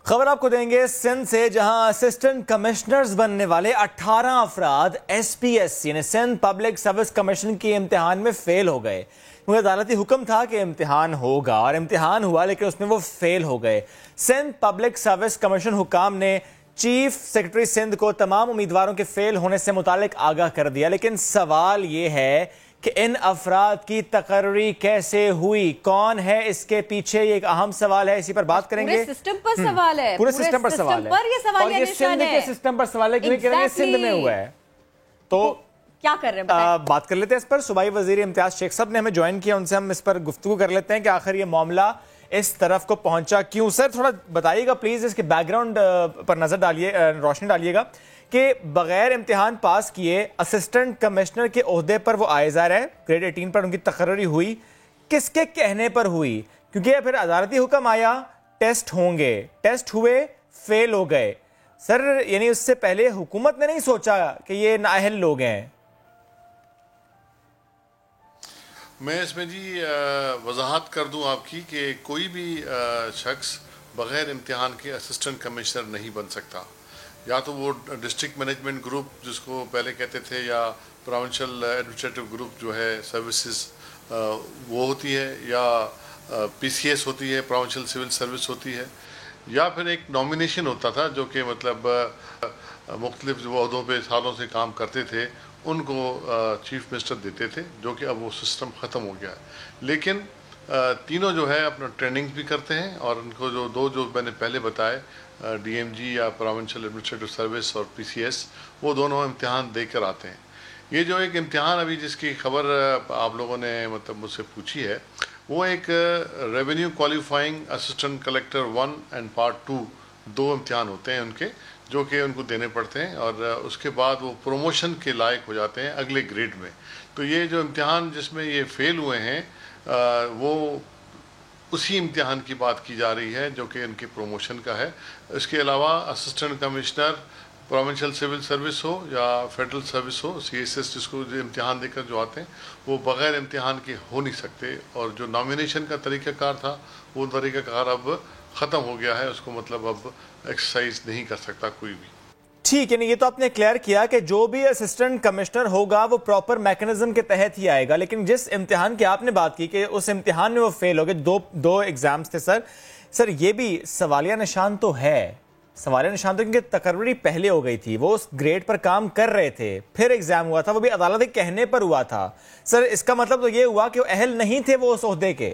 خبر آپ کو دیں گے سندھ سے، جہاں اسسٹنٹ کمشنرز بننے والے 18 افراد ایس پی ایس یعنی سندھ پبلک سروس کمیشن کے امتحان میں فیل ہو گئے، کیونکہ عدالتی حکم تھا کہ امتحان ہوگا اور امتحان ہوا، لیکن اس میں وہ فیل ہو گئے۔ سندھ پبلک سروس کمیشن حکام نے چیف سیکرٹری سندھ کو تمام امیدواروں کے فیل ہونے سے متعلق آگاہ کر دیا، لیکن سوال یہ ہے کہ ان افراد کی تقرری کیسے ہوئی، کون ہے اس کے پیچھے، یہ ایک اہم سوال ہے، اسی پر بات کریں گے۔ پورے سسٹم پر سوال ہے، پورے سسٹم پر سوال ہے، یہ سوالیہ نشان ہے، سندھ کے سسٹم پر سوال ہے، کیونکہ کہیں گے سندھ میں ہوا ہے تو کیا کر رہے ہیں بات کر لیتے ہیں اس پر۔ صوبائی وزیر امتیاز شیخ صاحب نے ہمیں جوائن کیا، ان سے ہم اس پر گفتگو کر لیتے ہیں کہ آخر یہ معاملہ اس طرف کو پہنچا کیوں۔ سر تھوڑا بتائیے گا پلیز، اس کے بیک گراؤنڈ پر نظر ڈالیے، روشنی ڈالیے گا کہ بغیر امتحان پاس کیے اسسٹنٹ کمشنر کے عہدے پر وہ عائزہ رہے، گریڈ 18 پر ان کی تقرری ہوئی، کس کے کہنے پر ہوئی؟ کیونکہ پھر عدالتی حکم آیا ٹیسٹ ہوں گے، ٹیسٹ ہوئے، فیل ہو گئے۔ سر یعنی اس سے پہلے حکومت نے نہیں سوچا کہ یہ نااہل لوگ ہیں؟ میں اس میں جی وضاحت کر دوں آپ کی کہ کوئی بھی شخص بغیر امتحان کے اسسٹنٹ کمشنر نہیں بن سکتا، یا تو وہ ڈسٹرکٹ مینجمنٹ گروپ جس کو پہلے کہتے تھے، یا پروونشل ایڈمنسٹریٹو گروپ جو ہے سروسز وہ ہوتی ہے، یا پی سی ایس ہوتی ہے، پروونشل سول سروس ہوتی ہے، یا پھر ایک نامینیشن ہوتا تھا جو کہ مطلب مختلف جو عہدوں پہ سالوں سے کام کرتے تھے ان کو چیف منسٹر دیتے تھے، جو کہ اب وہ سسٹم ختم ہو گیا ہے۔ لیکن تینوں جو ہے اپنا ٹریننگ بھی کرتے ہیں، اور ان کو جو میں نے پہلے بتائے ڈی ایم جی یا پروونشل ایڈمنسٹریٹو سروس اور پی سی ایس، وہ دونوں امتحان دے کر آتے ہیں۔ یہ جو ایک امتحان ابھی جس کی خبر آپ لوگوں نے مطلب مجھ سے پوچھی ہے، وہ ایک revenue qualifying assistant collector 1 and part 2 دو امتحان ہوتے ہیں ان کے، جو کہ ان کو دینے پڑتے ہیں، اور اس کے بعد وہ پروموشن کے لائق ہو جاتے ہیں اگلے گریڈ میں۔ تو یہ جو امتحان جس میں یہ فیل ہوئے ہیں وہ اسی امتحان کی بات کی جا رہی ہے جو کہ ان کی پروموشن کا ہے۔ اس کے علاوہ assistant commissioner provincial civil service ہو یا فیڈرل سروس ہو، سی ایس ایس جس کو امتحان دے کر جو آتے ہیں، وہ بغیر امتحان کے ہو نہیں سکتے، اور جو نامینیشن کا طریقہ کار تھا وہ طریقہ کار اب ختم ہو گیا ہے، اس کو مطلب اب ایکسرسائز نہیں کر سکتا کوئی بھی۔ ٹھیک ہے، یہ تو آپ نے کلیئر کیا کہ جو بھی اسسٹنٹ کمشنر ہوگا وہ پراپر میکنزم کے تحت ہی آئے گا، لیکن جس امتحان کی آپ نے بات کی کہ اس امتحان میں وہ فیل ہو گئے، دو ایگزامز تھے سر یہ بھی سوالیہ نشان تو ہے، سوالیہ نشان تو کیونکہ تقرری پہلے ہو گئی تھی، وہ اس گریڈ پر کام کر رہے تھے، پھر ایگزام ہوا تھا، وہ بھی عدالت کے کہنے پر ہوا تھا۔ سر اس کا مطلب تو یہ ہوا کہ وہ اہل نہیں تھے وہ اس عہدے کے۔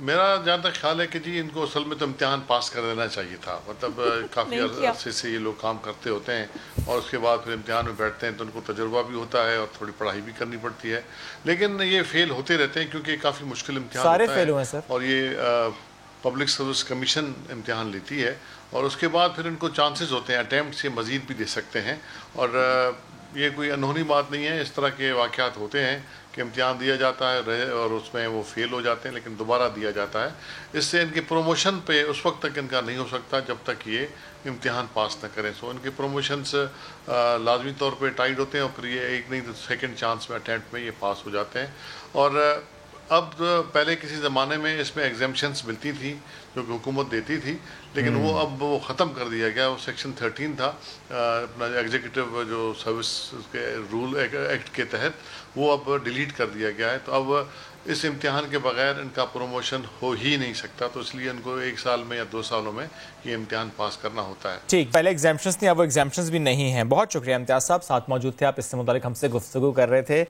میرا جہاں تک خیال ہے کہ جی ان کو اصل میں تو امتحان پاس کر دینا چاہیے تھا، مطلب کافی عرصے سے یہ لوگ کام کرتے ہوتے ہیں، اور اس کے بعد پھر امتحان میں بیٹھتے ہیں تو ان کو تجربہ بھی ہوتا ہے اور تھوڑی پڑھائی بھی کرنی پڑتی ہے، لیکن یہ فیل ہوتے رہتے ہیں کیونکہ کافی مشکل امتحان سارے ہوتا فیل ہوئے سر، اور یہ پبلک سروس کمیشن امتحان لیتی ہے، اور اس کے بعد پھر ان کو چانسز ہوتے ہیں اٹیمپٹ سے مزید بھی دے سکتے ہیں، اور یہ کوئی انہونی بات نہیں ہے، اس طرح کے واقعات ہوتے ہیں کہ امتحان دیا جاتا ہے اور اس میں وہ فیل ہو جاتے ہیں، لیکن دوبارہ دیا جاتا ہے۔ اس سے ان کی پروموشن پہ اس وقت تک ان کا نہیں ہو سکتا جب تک یہ امتحان پاس نہ کریں۔ سو ان کے پروموشنز لازمی طور پہ ٹائٹ ہوتے ہیں، اور پھر یہ ایک نہیں تو سیکنڈ چانس میں اٹیمپٹ میں یہ پاس ہو جاتے ہیں۔ اور اب پہلے کسی زمانے میں اس میں ایگزیمپشنز ملتی تھیں جو کہ حکومت دیتی تھی، لیکن وہ اب وہ ختم کر دیا گیا۔ وہ سیکشن 13 تھا اپنا ایگزیکٹو جو سروس کے رول ایکٹ کے تحت، وہ اب ڈیلیٹ کر دیا گیا ہے، تو اب اس امتحان کے بغیر ان کا پروموشن ہو ہی نہیں سکتا، تو اس لیے ان کو 1 سال میں یا 2 سالوں میں یہ امتحان پاس کرنا ہوتا ہے۔ ٹھیک، پہلے ایگزامپشنز تھیں، اب وہ ایگزامپشنز بھی نہیں ہیں۔ بہت شکریہ امتیاز صاحب، ساتھ موجود تھے آپ، اس سے متعلق ہم سے گفتگو کر رہے تھے۔